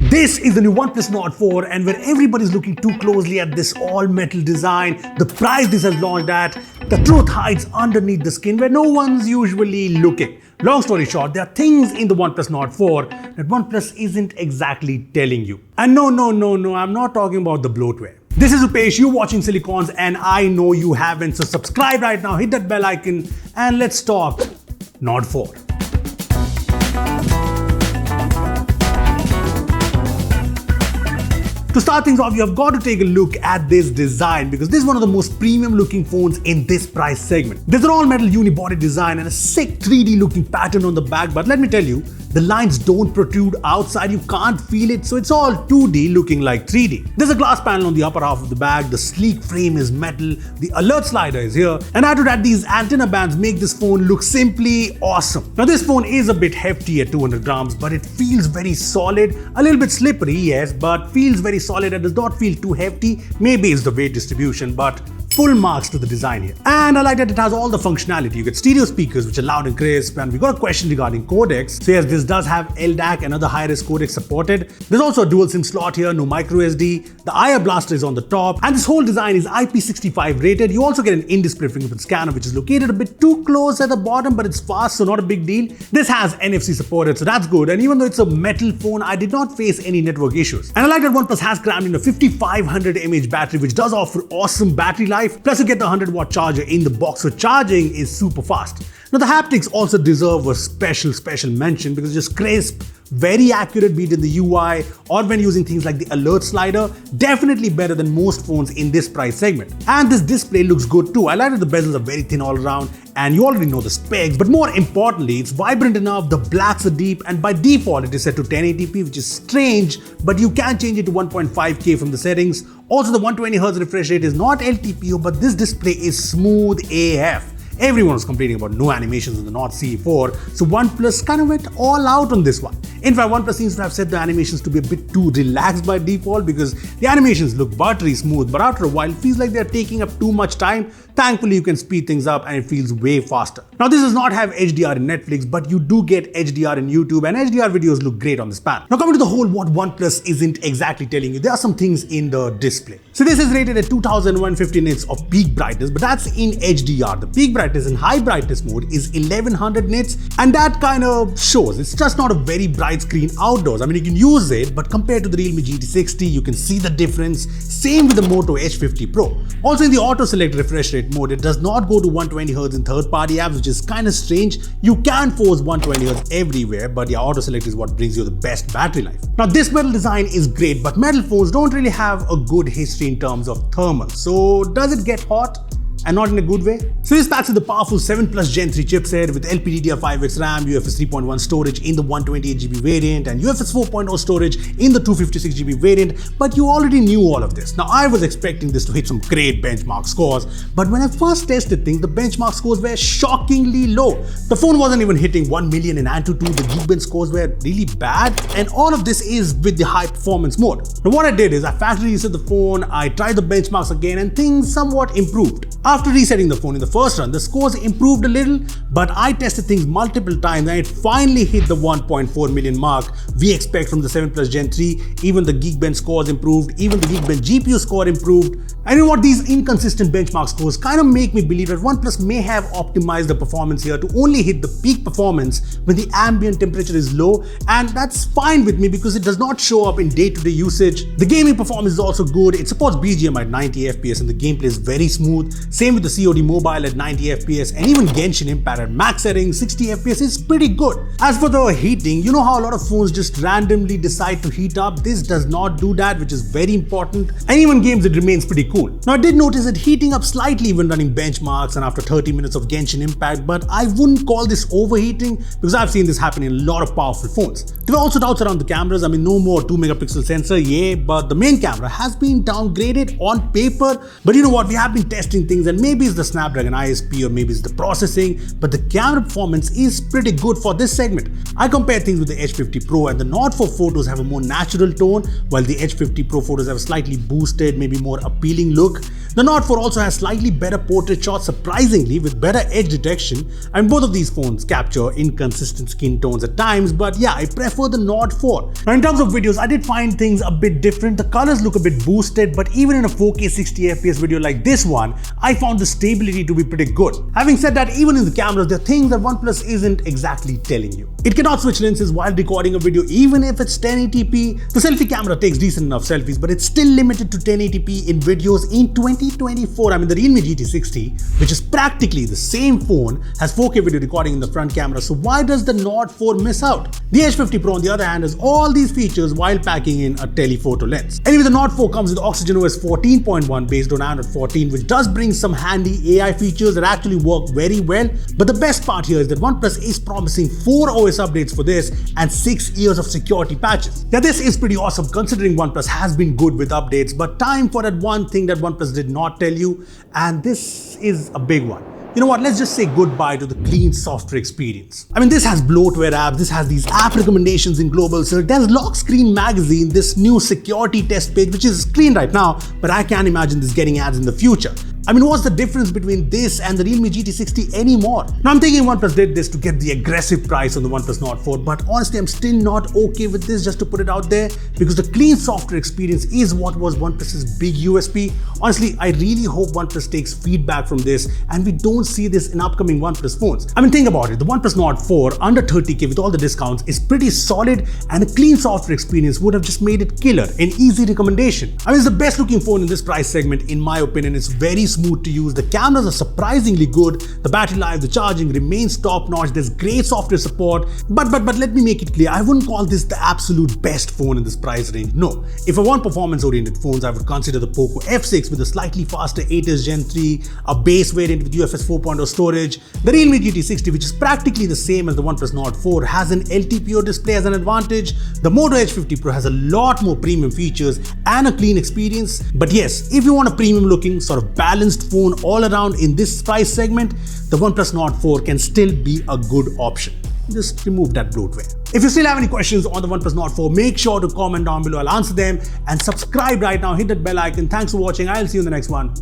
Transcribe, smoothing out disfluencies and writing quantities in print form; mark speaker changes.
Speaker 1: This is the new OnePlus Nord 4, and where everybody's looking too closely at this all-metal design, the price this has launched at, the truth hides underneath the skin where no one's usually looking. Long story short, there are things in the OnePlus Nord 4 that OnePlus isn't exactly telling you. And no, I'm not talking about the bloatware. This is Upesh, you're watching Silicons, and I know you haven't, so subscribe right now, hit that bell icon, and let's talk Nord 4. To start things off, you have got to take a look at this design because this is one of the most premium looking phones in this price segment. There's an all-metal unibody design and a sick 3D looking pattern on the back, but let me tell you, the lines don't protrude outside, you can't feel it, so it's all 2D looking like 3D. There's a glass panel on the upper half of the bag, the sleek frame is metal, the alert slider is here, and add to that these antenna bands make this phone look simply awesome. Now this phone is a bit hefty at 200 grams, but it feels very solid, a little bit slippery, yes, but feels very solid and does not feel too hefty. Maybe it's the weight distribution, but full marks to the design here. And I like that it has all the functionality. You get stereo speakers which are loud and crisp, and we got a question regarding codecs. So yes, this does have LDAC and other high-res codecs supported. There's also a dual SIM slot here, no micro SD. The IR blaster is on the top, and this whole design is IP65 rated. You also get an in-display fingerprint scanner which is located a bit too close at the bottom, but it's fast, so not a big deal. This has NFC supported, so that's good. And even though it's a metal phone, I did not face any network issues. And I like that OnePlus has crammed in a 5500 mAh battery which does offer awesome battery life. Plus you get the 100-watt charger in the box, so charging is super fast. Now the haptics also deserve a special mention because it's just crisp, very accurate, be it in the UI or when using things like the alert slider. Definitely better than most phones in this price segment. And this display looks good too. I like that the bezels are very thin all around, and you already know the specs, but more importantly, it's vibrant enough, the blacks are deep, and by default it is set to 1080p, which is strange, but you can change it to 1.5K from the settings. Also, the 120Hz refresh rate is not LTPO, but this display is smooth AF. Everyone was complaining about no animations on the Nord CE4, so OnePlus kind of went all out on this one. In fact, OnePlus seems to have set the animations to be a bit too relaxed by default because the animations look buttery smooth, but after a while it feels like they're taking up too much time. Thankfully, you can speed things up and it feels way faster. Now, this does not have HDR in Netflix, but you do get HDR in YouTube, and HDR videos look great on this panel. Now, coming to the whole what OnePlus isn't exactly telling you, there are some things in the display. So this is rated at 2150 nits of peak brightness, but that's in HDR. The peak brightness in high brightness mode is 1100 nits, and that kind of shows. It's just not a very bright screen outdoors. I mean, you can use it, but compared to the Realme GT60, you can see the difference. Same with the Moto H50 Pro. Also in the auto select refresh rate mode, it does not go to 120Hz in third-party apps, which is kind of strange. You can force 120Hz everywhere, but yeah, auto select is what brings you the best battery life. Now, this metal design is great, but metal phones don't really have a good history in terms of thermal. So does it get hot? And not in a good way. So this packs with the powerful 7 Plus Gen 3 chipset with LPDDR5X RAM, UFS 3.1 storage in the 128GB variant, and UFS 4.0 storage in the 256GB variant, but you already knew all of this. Now I was expecting this to hit some great benchmark scores, but when I first tested things, the benchmark scores were shockingly low. The phone wasn't even hitting 1 million in Antutu, the Geekbench scores were really bad, and all of this is with the high performance mode. Now what I did is I factory reset the phone, I tried the benchmarks again, and things somewhat improved. After resetting the phone in the first run, the scores improved a little, but I tested things multiple times and it finally hit the 1.4 million mark we expect from the 7 Plus Gen 3. Even the Geekbench scores improved, even the Geekbench GPU score improved. And you know what, these inconsistent benchmark scores kind of make me believe that OnePlus may have optimized the performance here to only hit the peak performance when the ambient temperature is low, and that's fine with me because it does not show up in day-to-day usage. The gaming performance is also good, it supports BGM at 90 FPS and the gameplay is very smooth. Same with the COD Mobile at 90 FPS, and even Genshin Impact at max settings 60 FPS is pretty good. As for the heating, you know how a lot of phones just randomly decide to heat up? This does not do that, which is very important. And even games, it remains pretty cool. Now I did notice it heating up slightly when running benchmarks and after 30 minutes of Genshin Impact, but I wouldn't call this overheating because I've seen this happen in a lot of powerful phones. There were also doubts around the cameras. I mean, no more 2 megapixel sensor, yeah, but the main camera has been downgraded on paper. But you know what, we have been testing things things, and maybe it's the Snapdragon ISP or maybe it's the processing, but the camera performance is pretty good for this segment. I compare things with the Edge 50 Pro, and the Nord 4 photos have a more natural tone, while the Edge 50 Pro photos have a slightly boosted, maybe more appealing look. The Nord 4 also has slightly better portrait shots, surprisingly, with better edge detection, and both of these phones capture inconsistent skin tones at times, but yeah, I prefer the Nord 4. Now in terms of videos, I did find things a bit different. The colors look a bit boosted, but even in a 4K 60fps video like this one, I found the stability to be pretty good. Having said that, even in the cameras, there are things that OnePlus isn't exactly telling you. It cannot switch lenses while recording a video, even if it's 1080p. The selfie camera takes decent enough selfies, but it's still limited to 1080p in videos in 2024. I mean, the Realme GT60, which is practically the same phone, has 4K video recording in the front camera, so why does the Nord 4 miss out? The Edge 50 Pro, on the other hand, has all these features while packing in a telephoto lens. Anyway, the Nord 4 comes with OxygenOS 14.1 based on Android 14, which does bring some handy AI features that actually work very well. But the best part here is that OnePlus is promising 4 OS updates for this and 6 years of security patches. Now, this is pretty awesome considering OnePlus has been good with updates, but time for that one thing that OnePlus did not tell you, and this is a big one. You know what, let's just say goodbye to the clean software experience. I mean, this has bloatware apps, this has these app recommendations in global search, there's Lock Screen Magazine, this new security test page, which is screen right now, but I can't imagine this getting ads in the future. I mean, what's the difference between this and the Realme GT60 anymore? Now, I'm thinking OnePlus did this to get the aggressive price on the OnePlus Nord 4, but honestly, I'm still not okay with this, just to put it out there, because the clean software experience is what was OnePlus's big USP. Honestly, I really hope OnePlus takes feedback from this and we don't see this in upcoming OnePlus phones. I mean, think about it, the OnePlus Nord 4 under 30K with all the discounts is pretty solid, and a clean software experience would have just made it killer, an easy recommendation. I mean, it's the best looking phone in this price segment in my opinion. It's very smooth to use, the cameras are surprisingly good, the battery life, the charging remains top notch, there's great software support, but let me make it clear, I wouldn't call this the absolute best phone in this price range. No, if I want performance oriented phones, I would consider the Poco F6 with a slightly faster 8S Gen 3, a base variant with UFS 4.0 storage. The Realme GT60, which is practically the same as the OnePlus Nord 4, has an LTPO display as an advantage. The Moto Edge 50 Pro has a lot more premium features and a clean experience. But yes, if you want a premium looking, sort of balanced phone all around in this price segment, the OnePlus Nord 4 can still be a good option. Just remove that bloatware. If you still have any questions on the OnePlus Nord 4, make sure to comment down below, I'll answer them, and subscribe right now, hit that bell icon. Thanks for watching, I'll see you in the next one.